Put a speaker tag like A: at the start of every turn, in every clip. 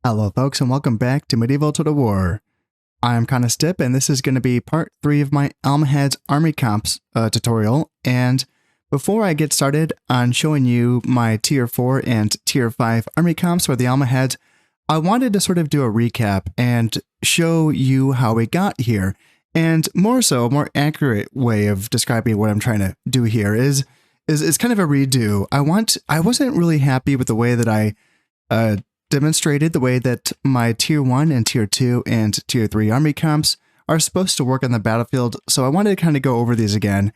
A: Hello folks and welcome back to Medieval Total War. I'm Kinda Stip and this is going to be part 3 of my Almohads Army Comps tutorial, and before I get started on showing you my tier 4 and tier 5 army comps for the Almohads, I wanted to sort of do a recap and show you how we got here, and more so, a more accurate way of describing what I'm trying to do here is kind of a redo. I wasn't really happy with the way that I demonstrated the way that my tier 1 and tier 2 and tier 3 army comps are supposed to work on the battlefield, so I wanted to kind of go over these again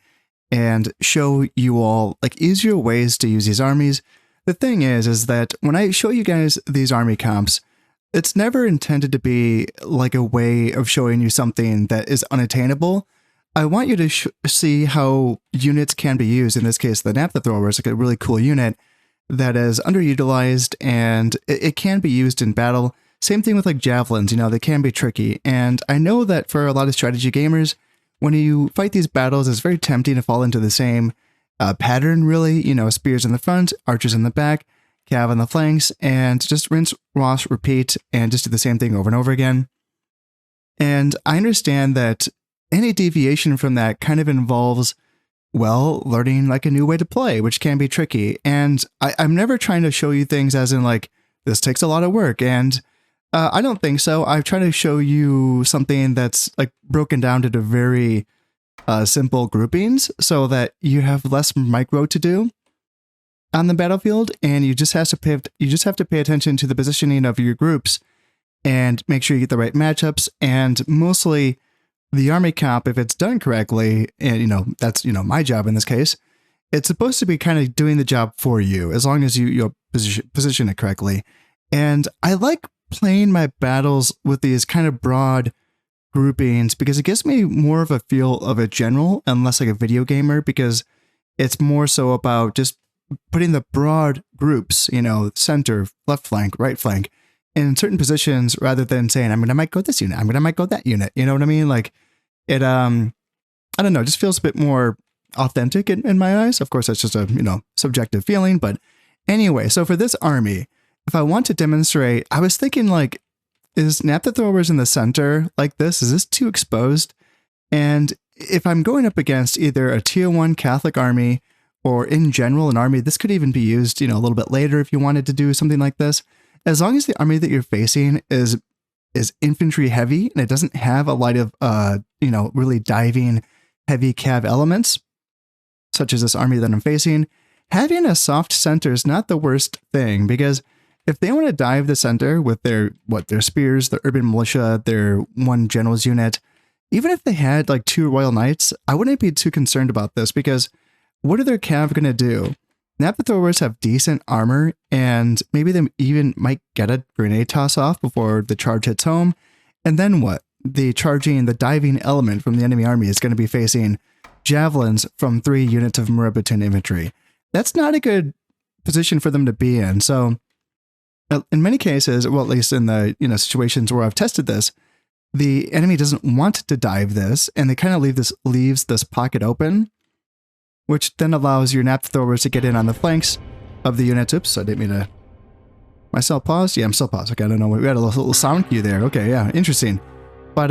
A: and show you all like easier ways to use these armies. The thing is that when I show you guys these army comps, it's never intended to be like a way of showing you something that is unattainable. I want you to see how units can be used. In this case, the naphtha thrower is like a really cool unit that is underutilized, and it can be used in battle. Same thing with like javelins, you know, they can be tricky. And I know that for a lot of strategy gamers, when you fight these battles, it's very tempting to fall into the same pattern, really. You know, spears in the front, archers in the back, cav on the flanks, and just rinse, wash, repeat, and just do the same thing over and over again. And I understand that any deviation from that kind of involves, well, learning like a new way to play, which can be tricky. And I'm never trying to show you things as in like, this takes a lot of work. And I don't think so. I'm trying to show you something that's like broken down into very simple groupings so that you have less micro to do on the battlefield. And you just have to pay attention to the positioning of your groups and make sure you get the right matchups. And mostly the army comp, if it's done correctly, and you know, that's, you know, my job in this case, it's supposed to be kind of doing the job for you as long as you position it correctly. And I like playing my battles with these kind of broad groupings because it gives me more of a feel of a general and less like a video gamer, because it's more so about just putting the broad groups, you know, center, left flank, right flank, in certain positions, rather than saying, I'm going to might go this unit, I'm going to might go that unit. You know what I mean? Like it, I don't know, it just feels a bit more authentic in my eyes. Of course, that's just a, you know, subjective feeling. But anyway, so for this army, if I want to demonstrate, I was thinking like, is naphtha throwers in the center like this? Is this too exposed? And if I'm going up against either a tier 1 Catholic army or in general an army, this could even be used, you know, a little bit later if you wanted to do something like this. As long as the army that you're facing is infantry heavy and it doesn't have a lot of, you know, really diving heavy cav elements, such as this army that I'm facing, having a soft center is not the worst thing, because if they want to dive the center with their spears, their urban militia, their one general's unit, even if they had like 2 royal knights, I wouldn't be too concerned about this, because what are their cav going to do? Naphtha throwers have decent armor, and maybe they even might get a grenade toss off before the charge hits home. And then what? The diving element from the enemy army is going to be facing javelins from 3 units of Maraboutine infantry. That's not a good position for them to be in. So in many cases, well, at least in the, you know, situations where I've tested this, the enemy doesn't want to dive this, and they kind of leaves this pocket open, which then allows your naphtha throwers to get in on the flanks of the units. Oops, I didn't mean to... Am I still paused? Yeah, I'm still paused. Okay, I don't know. We had a little sound cue there. Okay, yeah, interesting. But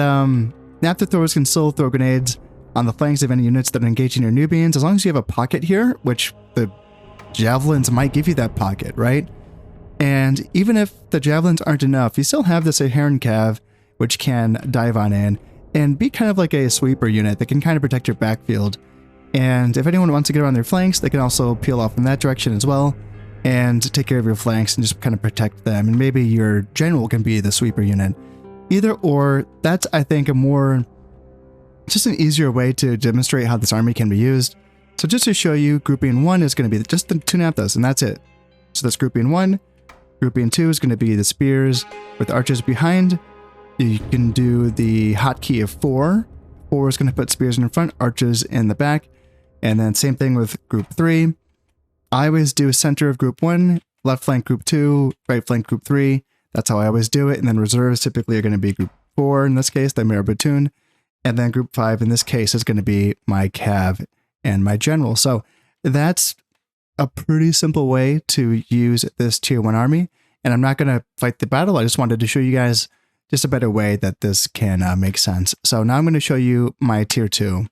A: naphtha throwers can still throw grenades on the flanks of any units that are engaging your Nubians, as long as you have a pocket here, which the javelins might give you that pocket, right? And even if the javelins aren't enough, you still have the Saharan cav, which can dive on in and be kind of like a sweeper unit that can kind of protect your backfield. And if anyone wants to get around their flanks, they can also peel off in that direction as well and take care of your flanks and just kind of protect them. And maybe your general can be the sweeper unit. Either or, that's, I think, just an easier way to demonstrate how this army can be used. So just to show you, grouping 1 is going to be just the 2 napthas, and that's it. So that's grouping 1. Grouping 2 is going to be the spears with archers behind. You can do the hotkey of 4. 4 is going to put spears in front, archers in the back. And then same thing with group 3. I always do center of group 1, left flank group 2, right flank group 3. That's how I always do it. And then reserves typically are going to be group 4 in this case, the Maraboutine. And then group 5 in this case is going to be my cav and my general. So that's a pretty simple way to use this tier 1 army. and I'm not going to fight the battle. I just wanted to show you guys just a better way that this can make sense. So now I'm going to show you my tier 2.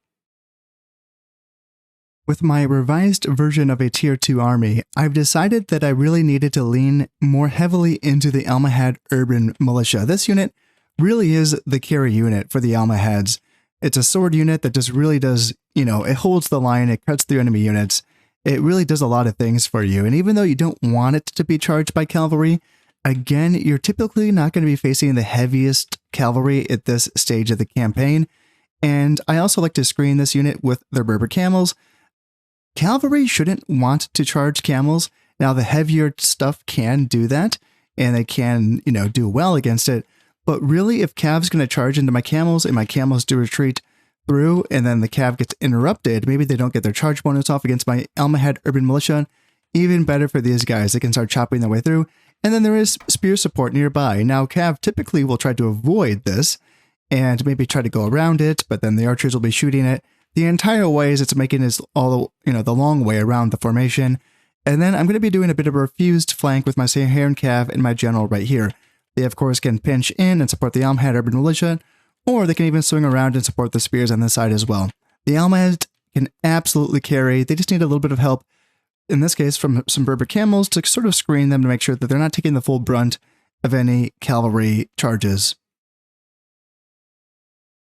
A: With my revised version of a tier 2 army, I've decided that I really needed to lean more heavily into the Almohad Urban Militia. This unit really is the carry unit for the Almohads. It's a sword unit that just really does, you know, it holds the line, it cuts through enemy units. It really does a lot of things for you. And even though you don't want it to be charged by cavalry, again, you're typically not going to be facing the heaviest cavalry at this stage of the campaign. And I also like to screen this unit with the Berber camels. Cavalry shouldn't want to charge camels. Now, the heavier stuff can do that, and they can, you know, do well against it. But really, if Cav's going to charge into my camels and my camels do retreat through, and then the Cav gets interrupted, maybe they don't get their charge bonus off against my Almohad Urban Militia, even better for these guys. They can start chopping their way through. And then there is spear support nearby. Now, Cav typically will try to avoid this and maybe try to go around it, but then the archers will be shooting it the entire way as it's making this all, you know, the long way around the formation. And then I'm going to be doing a bit of a refused flank with my Saharan Cav and my general right here. They, of course, can pinch in and support the Almohad Urban Militia, or they can even swing around and support the spears on this side as well. The Almohads can absolutely carry. They just need a little bit of help, in this case, from some Berber camels to sort of screen them to make sure that they're not taking the full brunt of any cavalry charges.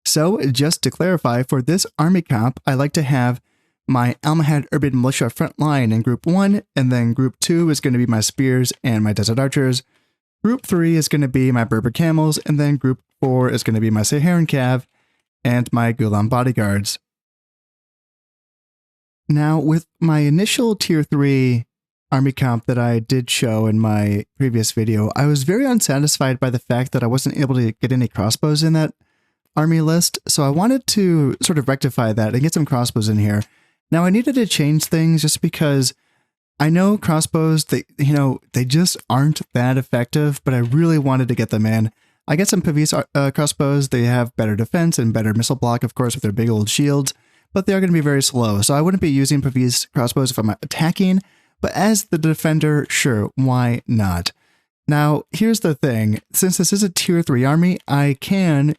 A: So, just to clarify, for this army comp, I like to have my Almohad Urban Militia front line in Group 1, and then Group 2 is going to be my spears and my desert archers. Group 3 is going to be my Berber camels, and then Group 4 is going to be my Saharan Cav and my Ghulam bodyguards. Now, with my initial tier 3 army comp that I did show in my previous video, I was very unsatisfied by the fact that I wasn't able to get any crossbows in that army list, so I wanted to sort of rectify that and get some crossbows in here. Now, I needed to change things just because I know crossbows, they just aren't that effective, but I really wanted to get them in. I get some Pavis crossbows. They have better defense and better missile block, of course, with their big old shields, but they are going to be very slow. So I wouldn't be using Pavis crossbows if I'm attacking, but as the defender, sure, why not? Now, here's the thing. Since this is a tier 3 army, I can,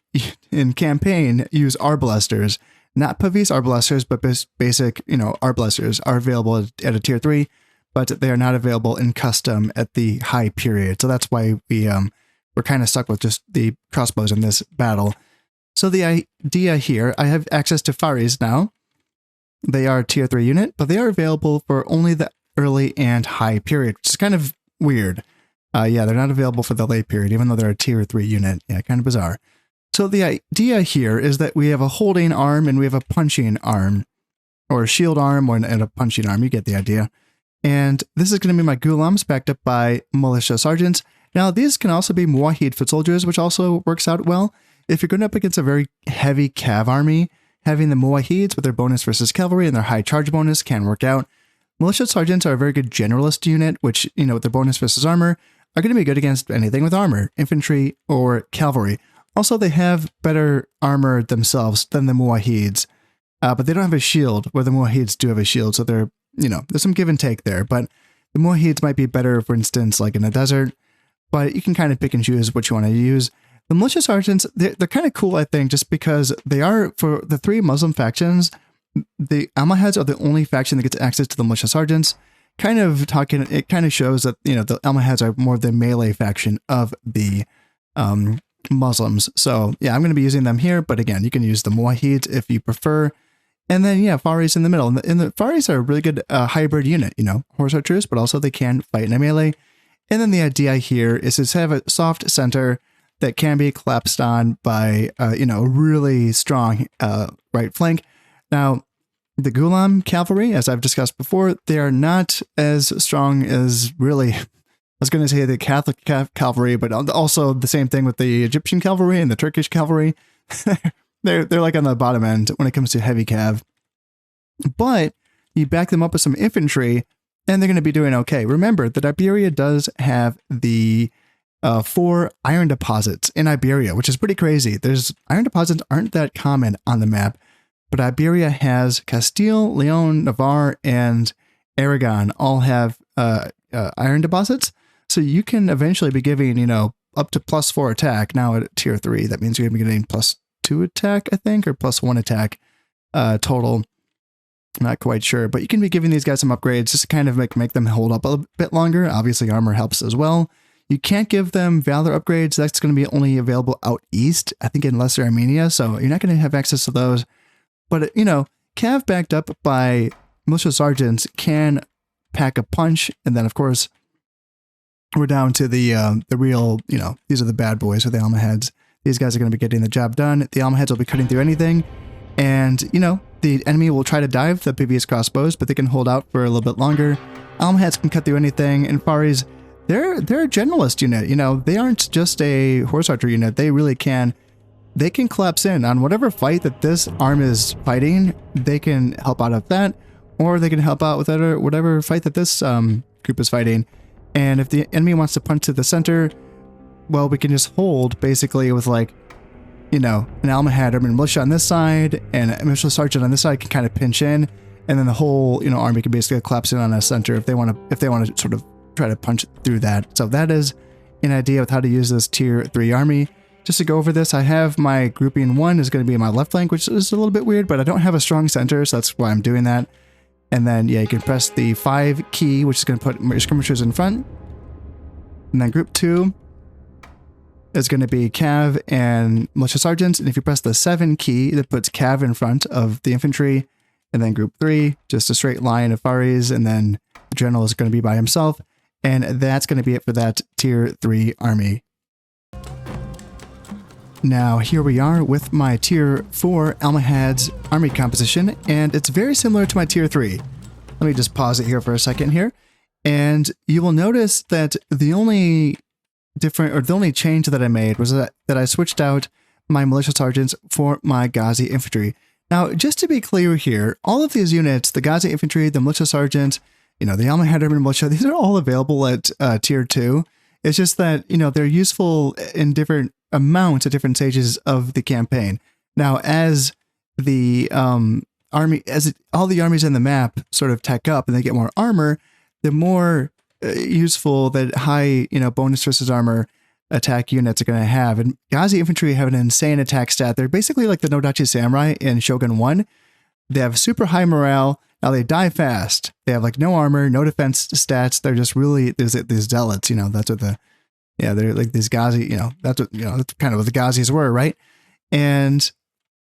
A: in campaign, use arbalesters. Not Pavis arbalesters, but basic, arbalesters are available at a tier 3, but they are not available in custom at the high period. So that's why we're kind of stuck with just the crossbows in this battle. So the idea here, I have access to Faris now. They are a tier 3 unit, but they are available for only the early and high period, which is kind of weird. Yeah, they're not available for the late period, even though they're a tier 3 unit. Yeah, kind of bizarre. So the idea here is that we have a holding arm and we have a punching arm, or a shield arm and a punching arm. You get the idea. And this is going to be my Ghulams backed up by militia sergeants. Now, these can also be Muwahid foot soldiers, which also works out well. If you're going up against a very heavy Cav army, having the Muwahids with their bonus versus cavalry and their high charge bonus can work out. Militia sergeants are a very good generalist unit, which, with their bonus versus armor, are going to be good against anything with armor, infantry or cavalry. Also, they have better armor themselves than the Muwahids, but they don't have a shield, where the Muwahids do have a shield, so they're, there's some give and take there, but the Muwahids might be better, for instance, like in a desert, but you can kind of pick and choose what you want to use. The militia sergeants, they're kind of cool, I think, just because they are, for the 3 Muslim factions, the Almohads are the only faction that gets access to the militia sergeants. It kind of shows that, the Almohads are more the melee faction of the Muslims. So yeah, I'm going to be using them here, but again, you can use the Muwahids if you prefer. And then, yeah, Faris in the middle. And the Faris are a really good hybrid unit, horse archers, but also they can fight in a melee. And then the idea here is to have a soft center that can be collapsed on by, a really strong right flank. Now, the Ghulam cavalry, as I've discussed before, they are not as strong as really, I was going to say the Catholic cavalry, but also the same thing with the Egyptian cavalry and the Turkish cavalry. they're like on the bottom end when it comes to heavy cav. But you back them up with some infantry, and they're going to be doing okay. Remember that Iberia does have the 4 iron deposits in Iberia, which is pretty crazy. Iron deposits aren't that common on the map, but Iberia has Castile, Leon, Navarre, and Aragon all have iron deposits. So you can eventually be giving, you know, up to +4 attack. Now at tier 3, that means you're going to be getting +2 attack, I think, or +1 attack total. I'm not quite sure, but you can be giving these guys some upgrades just to kind of make them hold up a bit longer. Obviously, armor helps as well. You can't give them Valor upgrades. That's going to be only available out east, I think in Lesser Armenia, so you're not going to have access to those. But, you know, Cav backed up by Militia Sergeants can pack a punch, and then, of course, we're down to the real, you know, these are the bad boys, or the Almohads. These guys are going to be getting the job done. The Almohads will be cutting through anything, and, you know, the enemy will try to dive the previous crossbows, but they can hold out for a little bit longer. Almohads can cut through anything, and Faris, they're a generalist unit. You know, they aren't just a horse archer unit. They really can, they can collapse in on whatever fight that this arm is fighting. They can help out of that, or they can help out with whatever fight that this group is fighting. And if the enemy wants to punch to the center, well, we can just hold basically with, like, you know, an Almohad Urban Militia on this side and a Militia Sergeant on this side can kind of pinch in, and then the whole, you know, army can basically collapse in on a center if they want to sort of try to punch through that. So that is an idea with how to use this tier 3 army. Just to go over this, I have my grouping 1 is going to be my left flank, which is a little bit weird, but I don't have a strong center, so that's why I'm doing that. And then, yeah, you can press the 5 key, which is going to put your skirmishers in front. And then group 2 is going to be Cav and Militia Sergeants. And if you press the 7 key, that puts Cav in front of the infantry. And then group 3, just a straight line of Faris. And then the general is going to be by himself. And that's going to be it for that tier 3 army. Now, here we are with my tier 4 Almohads army composition. And it's very similar to my tier 3. Let me just pause it here for a second here. And you will notice that the only change that I made was that I switched out my Militia Sergeants for my Ghazi Infantry. Now, just to be clear here, all of these units, the Ghazi Infantry, the Militia Sergeant, you know, the Almohad Urban Militia, these are all available at tier 2. It's just that, you know, they're useful in different amounts at different stages of the campaign. Now, as the all the armies in the map sort of tech up and they get more armor, the more useful that high, you know, bonus versus armor attack units are going to have. And Ghazi Infantry have an insane attack stat. They're basically like the Nodachi Samurai in Shogun 1. They have super high morale. Now they die fast. They have like no armor, no defense stats. They're just really, these zealots, you know, that's what they're like these Ghazi, you know, that's what, you know, that's kind of what the Ghazis were, right? And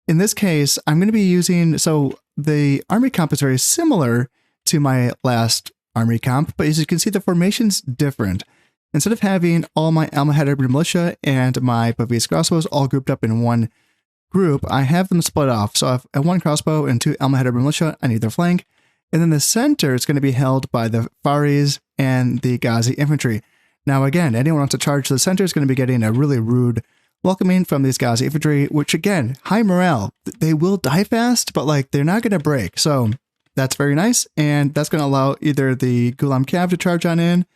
A: in this case, I'm going to be using, so the army comp is very similar to my last army comp, but as you can see, the formation's different. Instead of having all my Almohad Urban Militia and my Pavis crossbows all grouped up in one group, I have them split off. So I have one crossbow and 2 Almohad Urban Militia on either flank, and then the center is going to be held by the Faris and the Ghazi Infantry. Now again, anyone who wants to charge the center is going to be getting a really rude welcoming from these Ghazi Infantry, which again, high morale. They will die fast, but like they're not going to break. So that's very nice, and that's going to allow either the Ghulam Cav to charge on in,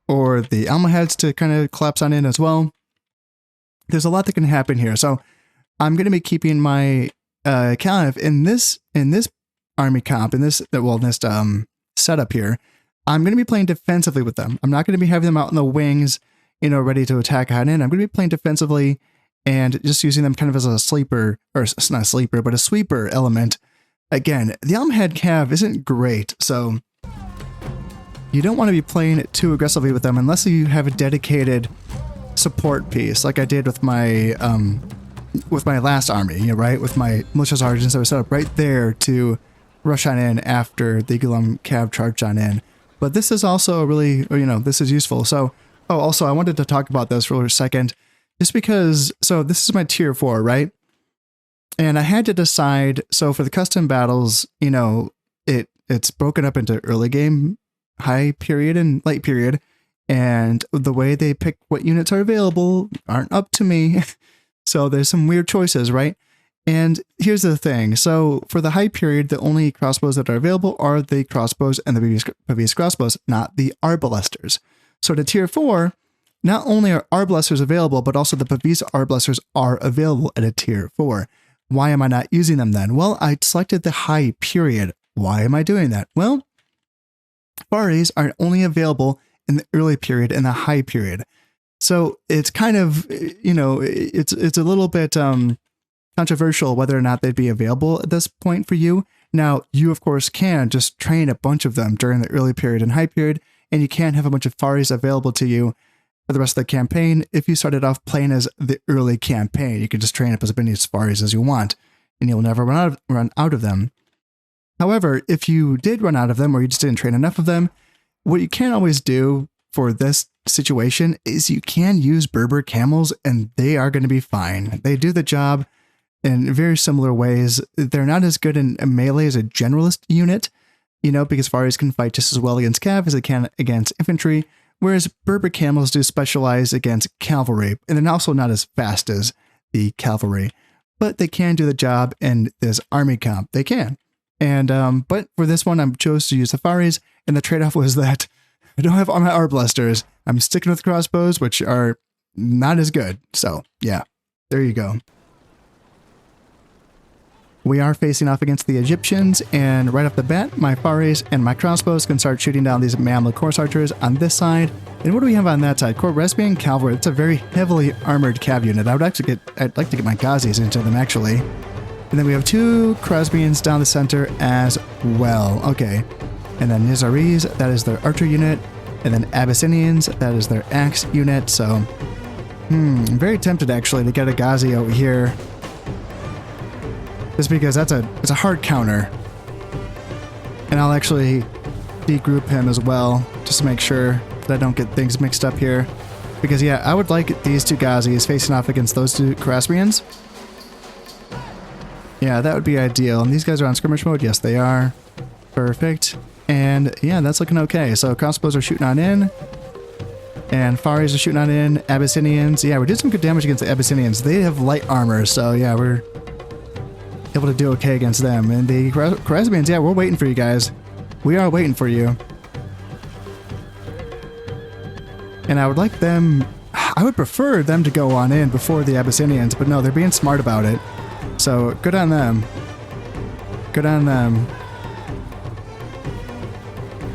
A: or the Almohads to kind of collapse on in as well. There's a lot that can happen here. So I'm going to be keeping my Cav in this army comp, in this setup here. I'm going to be playing defensively with them. I'm not going to be having them out in the wings, you know, ready to attack on in. I'm going to be playing defensively and just using them kind of as a sleeper, or it's not a sleeper, but a sweeper element. Again, the Almohad Cav isn't great, so you don't want to be playing too aggressively with them unless you have a dedicated support piece, like I did with my last army, you know, right? With my Militia Sergeants that were set up right there to rush on in after the Ghulam Cav charged on in. But this is also really, you know, this is useful. So, oh, also, I wanted to talk about this for a second, just because, so this is my tier 4, right? And I had to decide, so for the custom battles, you know, it's broken up into early game, high period, and late period. And the way they pick what units are available aren't up to me. So there's some weird choices, right? And here's the thing. So for the high period, the only crossbows that are available are the crossbows and the Pavis crossbows, not the arbalesters. So to tier 4, not only are arbalesters available, but also the Pavis arbalesters are available at a tier 4. Why am I not using them then? Well, I selected the high period. Why am I doing that? Well, Faris are only available in the early period and the high period. So it's kind of, it's a little bit controversial whether or not they'd be available at this point for you. Now, you of course can just train a bunch of them during the early period and high period, and you can have a bunch of faries available to you for the rest of the campaign. If you started off playing as the early campaign, you can just train up as many faries as you want, and you'll never run out of them. However, if you did run out of them or you just didn't train enough of them, what you can always do for this situation is you can use Berber camels, and they are going to be fine. They do the job in very similar ways. They're not as good in melee as a generalist unit, because faries can fight just as well against cav as they can against infantry, whereas Berber camels do specialize against cavalry, and they're also not as fast as the cavalry, but they can do the job in this army comp. They can. And but for this one, I chose to use the faries, and the trade-off was that I don't have all my arbalesters. I'm sticking with crossbows, which are not as good. So yeah, there you go. We are facing off against the Egyptians, and right off the bat, my faries and my crossbows can start shooting down these Mamluk horse archers on this side. And what do we have on that side? Khwarezmian cavalry. It's a very heavily armored cav unit. I'd like to get my Ghazis into them actually. And then we have 2 Khwarezmians down the center as well. Okay. And then Nizaris, that is their archer unit. And then Abyssinians, that is their axe unit. So, I'm very tempted actually to get a Ghazi out here. Just because it's a hard counter. And I'll actually degroup him as well, just to make sure that I don't get things mixed up here. Because yeah, I would like these 2 Ghazis facing off against those 2 Khwarezmians. Yeah, that would be ideal. And these guys are on skirmish mode? Yes, they are. Perfect. And yeah, that's looking okay. So crossbows are shooting on in. And faries are shooting on in. Abyssinians. Yeah, we did some good damage against the Abyssinians. They have light armor, so yeah, we're able to do okay against them. And the Khwarezmians, yeah, we're waiting for you guys. We are waiting for you. And I would like them... I would prefer them to go on in before the Abyssinians, but no, they're being smart about it. So, good on them. Good on them.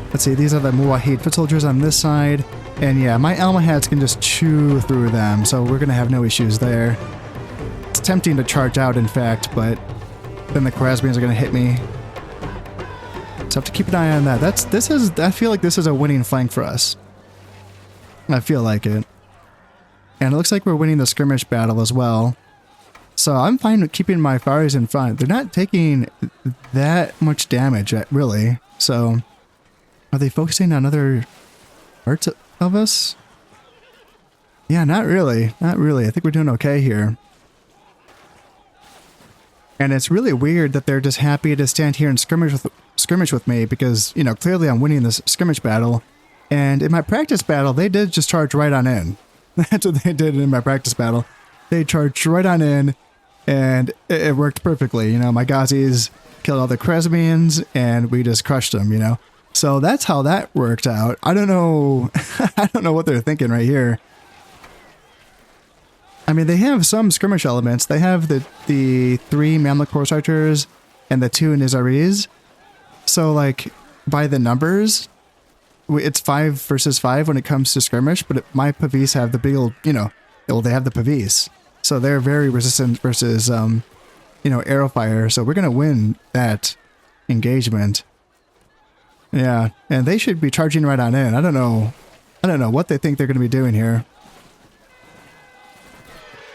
A: Let's see, these are the Muwahid foot soldiers on this side. And yeah, my Almohads can just chew through them, so we're going to have no issues there. It's tempting to charge out, in fact, but then the Khwarezmians are going to hit me. So I have to keep an eye on that. I feel like this is a winning flank for us. I feel like it. And it looks like we're winning the skirmish battle as well. So I'm fine with keeping my faries in front. They're not taking that much damage, really. So, are they focusing on other parts of us? Yeah, not really. Not really. I think we're doing okay here. And it's really weird that they're just happy to stand here and skirmish with me because, clearly I'm winning this skirmish battle. And in my practice battle, they did just charge right on in. That's what they did in my practice battle. They charged right on in. And it worked perfectly, my Ghazis killed all the Khwarezmians, and we just crushed them, So that's how that worked out. I don't know, I don't know what they're thinking right here. I mean, they have some skirmish elements. They have the 3 Mamluk horse archers and the 2 Nizaris. So, like, by the numbers, it's 5 versus 5 when it comes to skirmish, but my Pavis have the big old, well, they have the Pavis. So they're very resistant versus, arrow fire. So we're going to win that engagement. Yeah, and they should be charging right on in. I don't know what they think they're going to be doing here.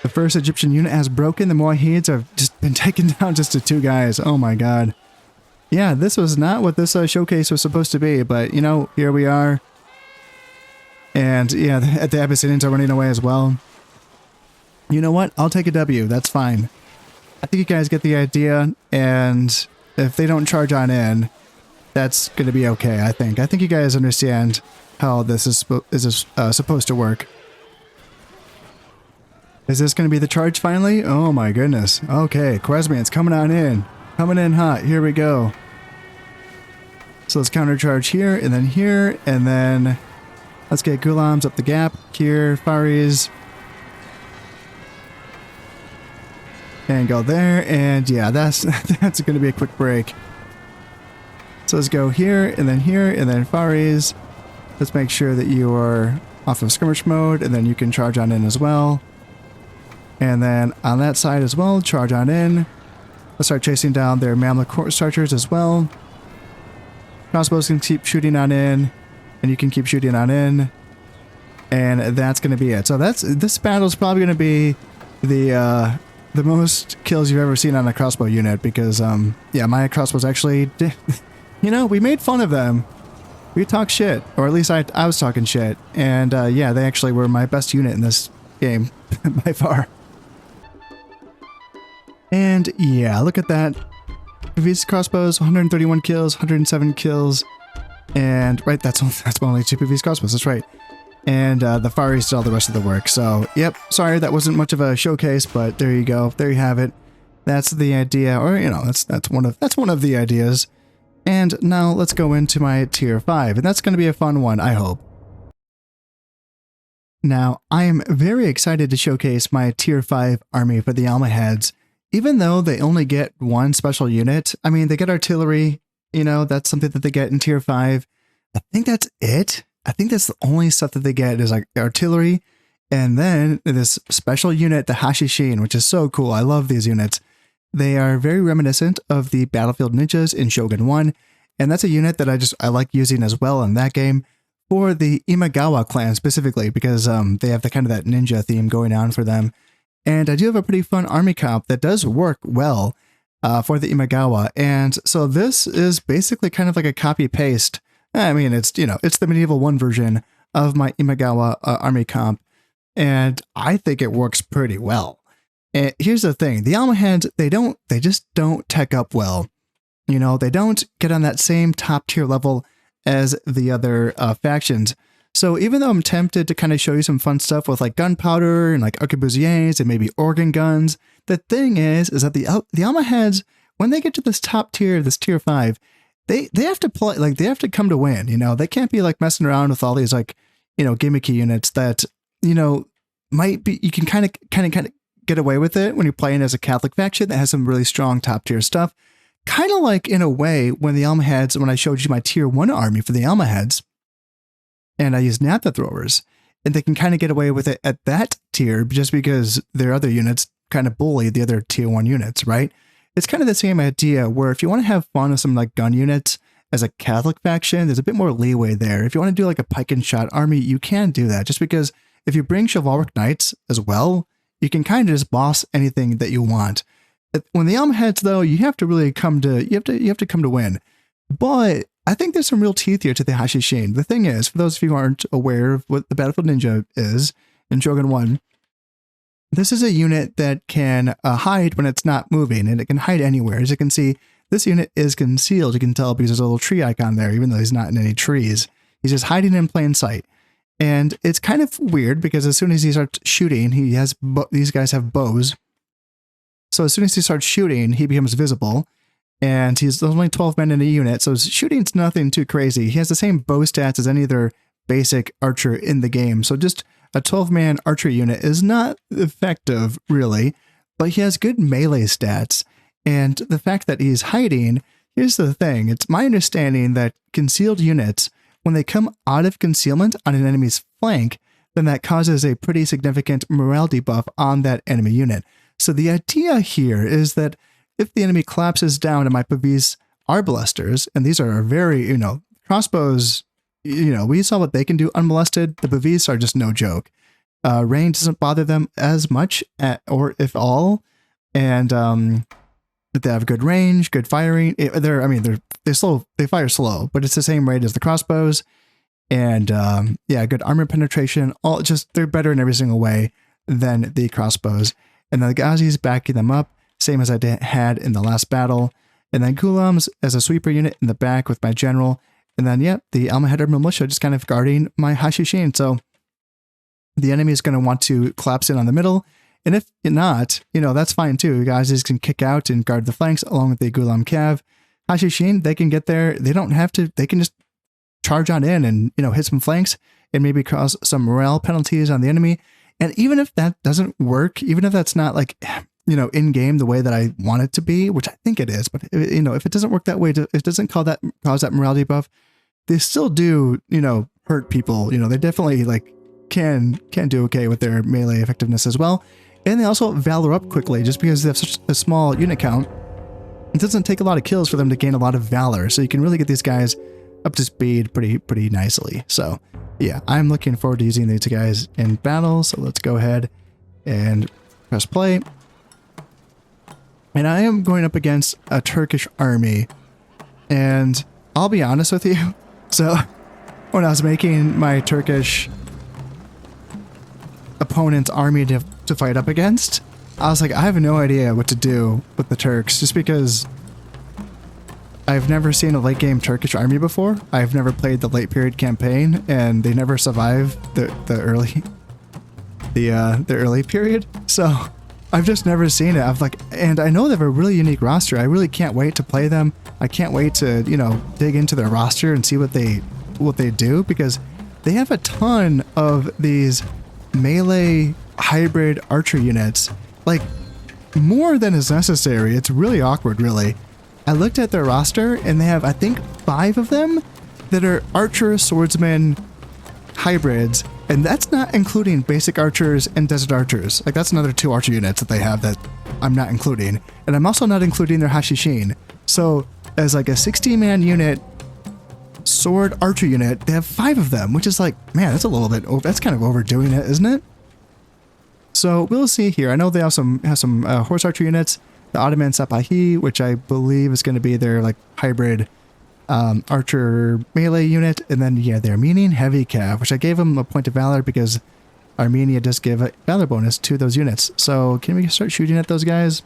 A: The first Egyptian unit has broken. The Muwahids have just been taken down just to 2 guys. Oh my god. Yeah, this was not what this showcase was supposed to be, but, here we are. And, yeah, the Abyssinians are running away as well. You know what? I'll take a W. That's fine. I think you guys get the idea, and if they don't charge on in, that's going to be okay, I think. I think you guys understand how this is supposed to work. Is this going to be the charge finally? Oh my goodness. Okay, Khwarezmians coming on in. Coming in hot. Here we go. So let's countercharge here, and then let's get Ghulams up the gap here. Faris. And go there, and yeah, that's going to be a quick break. So let's go here, and then Faris. Let's make sure that you are off of skirmish mode, and then you can charge on in as well. And then on that side as well, charge on in. Let's start chasing down their Mamluk horse archers as well. Crossbows can keep shooting on in, and you can keep shooting on in. And that's going to be it. So this battle is probably going to be the most kills you've ever seen on a crossbow unit, because yeah, my crossbows actually did, you know, we made fun of them. We talked shit, or at least I was talking shit, and yeah, they actually were my best unit in this game by far. And yeah, look at that. These crossbows, 131 kills, 107 kills, and right, that's only 2 PvZ crossbows. That's right. And the Fieries did all the rest of the work. So, yep, sorry that wasn't much of a showcase, but there you go. There you have it. That's the idea, or you know, that's one of the ideas. And now let's go into my tier 5, and that's going to be a fun one, I hope. Now, I am very excited to showcase my tier 5 army for the Almohads. Even though they only get one special unit, I mean, they get artillery, you know, that's something that they get in tier 5. I think that's it. I think that's the only stuff that they get is like artillery, and then this special unit, the Hashishin, which is so cool. I love these units. They are very reminiscent of the Battlefield Ninjas in Shogun 1, and that's a unit that I like using as well in that game for the Imagawa clan specifically, because they have the kind of that ninja theme going on for them. And I do have a pretty fun army comp that does work well for the Imagawa, and so this is basically kind of like a copy paste. I mean, it's, you know, it's the Medieval 1 version of my Imagawa army comp, and I think it works pretty well. And here's the thing, the Almohads, they just don't tech up well. You know, they don't get on that same top tier level as the other factions. So even though I'm tempted to kind of show you some fun stuff with like gunpowder and like arquebusiers and maybe organ guns, the thing is that the Almohads, when they get to this top tier, this tier 5, they have to play, like they have to come to win, you know. They can't be like messing around with all these like, you know, gimmicky units that, you know, might be, you can kind of get away with it when you're playing as a Catholic faction that has some really strong top tier stuff. Kind of like in a way when the Almohads, when I showed you my tier 1 army for the Almohads, and I use naphtha throwers, and they can kind of get away with it at that tier just because their other units kind of bully the other tier 1 units, right? It's kind of the same idea where if you want to have fun with some like gun units as a Catholic faction, there's a bit more leeway there. If you want to do like a pike and shot army, you can do that, just because if you bring chivalric knights as well, you can kind of just boss anything that you want. When the Almohads, though, you have to really come to win. But I think there's some real teeth here to the Hashishin. The thing is, for those of you who aren't aware of what the Battlefield Ninja is in Shogun 1, this is a unit that can hide when it's not moving, and it can hide anywhere. As you can see, this unit is concealed. You can tell because there's a little tree icon there, even though he's not in any trees. He's just hiding in plain sight. And it's kind of weird because as soon as he starts shooting, these guys have bows. So as soon as he starts shooting, he becomes visible. And there's only 12 men in a unit, so his shooting's nothing too crazy. He has the same bow stats as any other basic archer in the game. So just a 12-man archer unit is not effective, really, but he has good melee stats. And the fact that he's hiding, here's the thing. It's my understanding that concealed units, when they come out of concealment on an enemy's flank, then that causes a pretty significant morale debuff on that enemy unit. So the idea here is that if the enemy collapses down and my PvZ arbalesters, and these are very, you know, crossbows, you know, we saw what they can do unmolested. The PvZ are just no joke. Rain doesn't bother them as much, or if all, and they have good range, good firing. They fire slow, but it's the same rate as the crossbows, and yeah, good armor penetration. They're better in every single way than the crossbows. And then the Ghazi's backing them up, same as I had in the last battle. And then Gulams as a sweeper unit in the back with my general. And then, yeah, the Almohad militia just kind of guarding my Hashishin. So the enemy is going to want to collapse in on the middle. And if not, you know, that's fine too. Ghazi's can kick out and guard the flanks along with the Gulam Cav. Hashishin, they can get there. They don't have to, they can just charge on in and, you know, hit some flanks and maybe cause some morale penalties on the enemy. And even if that doesn't work, even if that's not like, you know, in game the way that I want it to be, which I think it is, but you know, if it doesn't work that way, if it doesn't cause that morality buff, they still do, you know, hurt people. You know, they definitely like can do okay with their melee effectiveness as well. And they also valor up quickly just because they have such a small unit count. It doesn't take a lot of kills for them to gain a lot of valor. So you can really get these guys up to speed pretty nicely. So yeah, I'm looking forward to using these guys in battle. So let's go ahead and press play. And I am going up against a Turkish army. And I'll be honest with you. So when I was making my Turkish opponent's army to fight up against, I was like, I have no idea what to do with the Turks, just because I've never seen a late game Turkish army before. I've never played the late period campaign, and they never survived the early period. So I've just never seen it. I've like, and I know they have a really unique roster. I really can't wait to play them. I can't wait to, you know, dig into their roster and see what they do, because they have a ton of these melee hybrid archer units, like more than is necessary. It's really awkward, really. I looked at their roster and they have, I think, 5 of them that are archer swordsman hybrids, and that's not including basic archers and desert archers. Like, that's another 2 archer units that they have that I'm not including, and I'm also not including their Hashishin. So as like a 16-man unit sword archer unit, they have 5 of them, which is like, man, that's a little bit over, that's kind of overdoing it, isn't it? So we'll see here. I know they have some horse archer units, the Ottoman Sapahi, which I believe is going to be their like hybrid archer melee unit, and then yeah, the Armenian heavy cav, which I gave them a point of valor because Armenia does give a valor bonus to those units. So can we start shooting at those guys?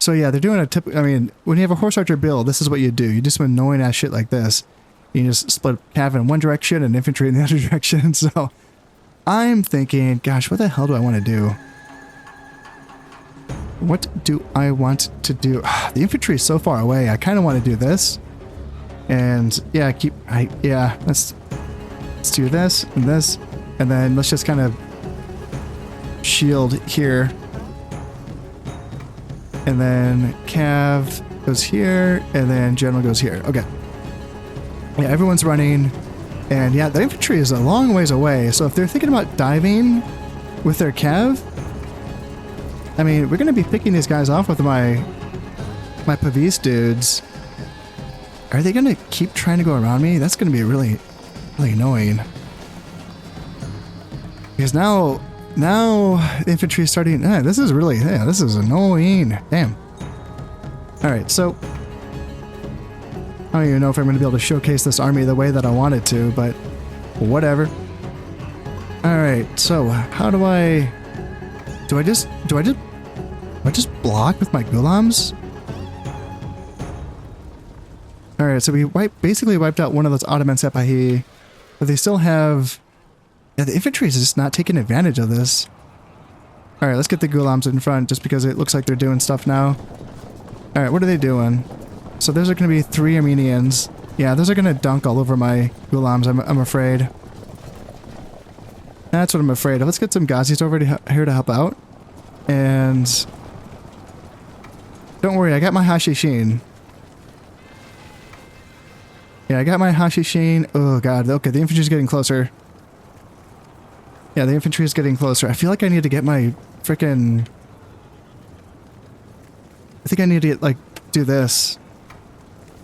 A: So yeah, they're doing a tip. I mean, when you have a horse archer build, this is what you do. You do some annoying ass shit like this. You just split cav in one direction and infantry in the other direction. So I'm thinking, gosh, what the hell do I want to do? What do I want to do? The infantry is so far away. I kind of want to do this. And yeah, let's do this, and then let's just kind of shield here. And then cav goes here, and then general goes here. Okay. Yeah, everyone's running. And yeah, the infantry is a long ways away, so if they're thinking about diving with their cav, I mean, we're going to be picking these guys off with my Pavis dudes. Are they going to keep trying to go around me? That's going to be really annoying. Because now the infantry is starting... this is really... Yeah, this is annoying. Damn. Alright, so... I don't even know if I'm going to be able to showcase this army the way that I wanted to, but whatever. Alright, so how do I... Do I just block with my gulams? Alright, so we basically wiped out one of those Ottoman Sepahi, but they still have... Yeah, the infantry is just not taking advantage of this. Alright, let's get the gulams in front just because it looks like they're doing stuff now. Alright, what are they doing? So those are going to be 3 Armenians. Yeah, those are going to dunk all over my gulams, I'm afraid. That's what I'm afraid of. Let's get some Ghazis over here to help out. And... don't worry, I got my Hashishin. Yeah, I got my Hashishin. Oh god, okay, the infantry's getting closer. Yeah, the infantry is getting closer. I feel like I need to get my frickin'... I think I need to get, like, do this.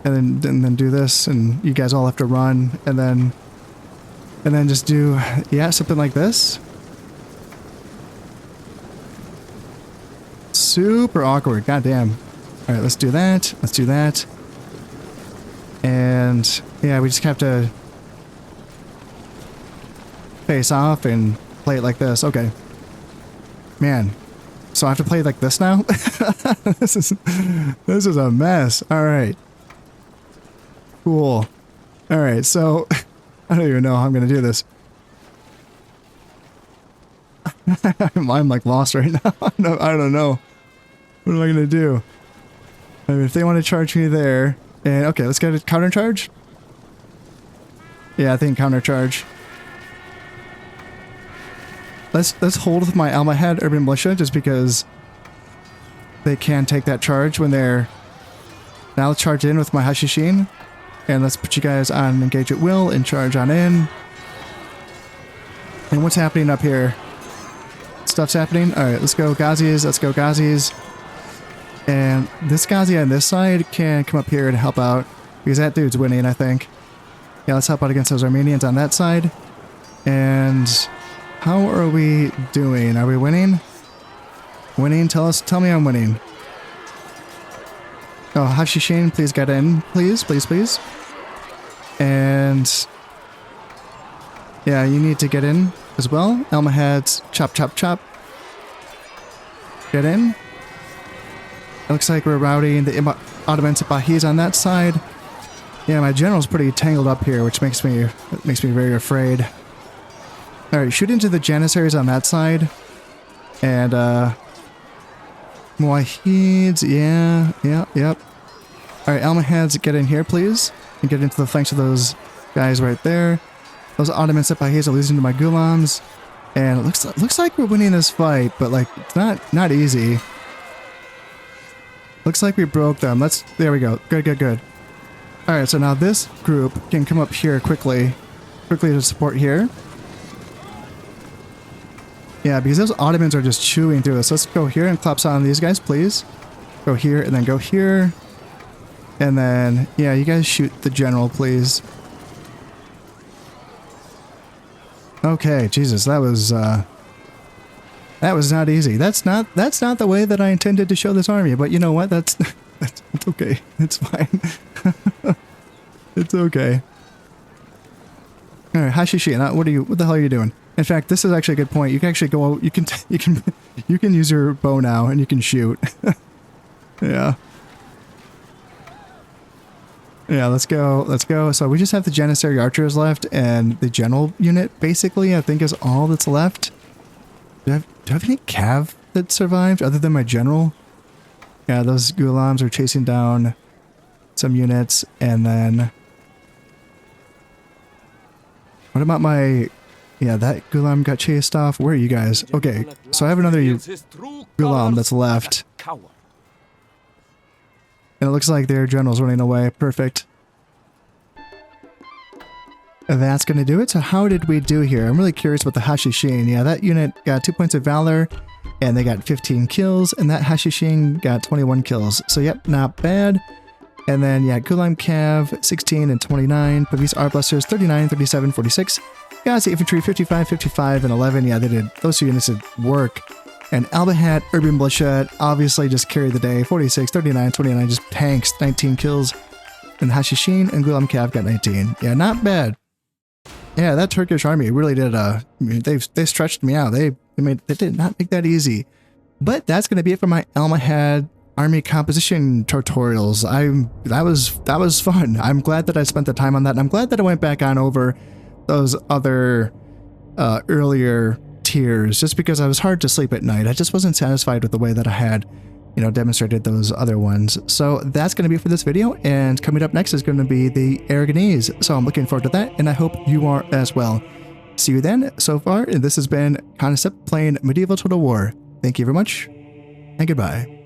A: And then do this, and you guys all have to run, and then just do, yeah, something like this. Super awkward, goddamn. Alright, let's do that, let's do that. And, yeah, we just have to face off and play it like this. Okay. Man. So I have to play it like this now? This is a mess. Alright. Cool. Alright, so I don't even know how I'm gonna do this. I'm like lost right now. I don't know. What am I gonna do? I mean, if they want to charge me there, and okay, let's get a counter charge. Yeah, I think counter charge. Let's hold with my Almohad urban militia just because they can take that charge when they're... Now let's charge in with my Hashishin. And let's put you guys on engage at will and charge on in. And what's happening up here? Stuff's happening. All right, let's go Gazis. Let's go Gazis. And this Ghazi on this side can come up here and help out because that dude's winning, I think. Yeah, let's help out against those Armenians on that side. And how are we doing? Are we winning? Winning? Tell me I'm winning. Oh, Hashishin, please get in. Please, please, please. And yeah, you need to get in as well. Almohads, chop, chop, chop. Get in. It looks like we're routing the Ottoman Sipahis on that side. Yeah, my general's pretty tangled up here, which makes me very afraid. All right, shoot into the Janissaries on that side. And Muwahids, yep. All right, Almohads, get in here, please, and get into the flanks of those guys right there. Those Ottoman Sipahis are losing to my Gulams, and it looks like we're winning this fight, but like it's not easy. Looks like we broke them. There we go. Good. All right, so now this group can come up here quickly to support here. Yeah, because those Ottomans are just chewing through us. Let's go here and collapse on these guys, please. Go here and then go here. And then, yeah, you guys shoot the general, please. Okay, Jesus, that was not easy. That's not the way that I intended to show this army, but you know what? That's okay. It's fine. It's okay. All right, Hashishi, what the hell are you doing? In fact, this is actually a good point. You can actually go. You can use your bow now, and you can shoot. Yeah. Yeah, let's go. So we just have the Janissary archers left, and the general unit, basically, I think is all that's left. Do I have any cav that survived, other than my general? Yeah, those Gulams are chasing down some units, and then... What about my... Yeah, that Gulam got chased off. Where are you guys? Okay, so I have another Gulam that's left. And it looks like their general's running away. Perfect. And that's going to do it. So how did we do here? I'm really curious about the Hashishin. Yeah, that unit got 2 points of valor, and they got 15 kills, and that Hashishin got 21 kills. So yep, not bad. And then, yeah, Gulam Cav, 16 and 29. Pavis Arblasters, 39, 37, 46. Ghazi Infantry, 55, 55, and 11. Yeah, those two units did work. And Almohad Urban Militia obviously just carried the day. 46, 39, 29, just tanks, 19 kills. And Hashishin and Gulam Cav got 19. Yeah, not bad. Yeah, that Turkish army really did, they stretched me out. They did not make that easy. But that's going to be it for my Almohad army composition tutorials. That was fun. I'm glad that I spent the time on that. And I'm glad that I went back on over those other earlier tiers, just because I was hard to sleep at night. I just wasn't satisfied with the way that I had, demonstrated those other ones. So that's going to be it for this video, and coming up next is going to be the Aragonese. So I'm looking forward to that, and I hope you are as well. See you then. So far, this has been Concept playing Medieval Total War. Thank you very much, and goodbye.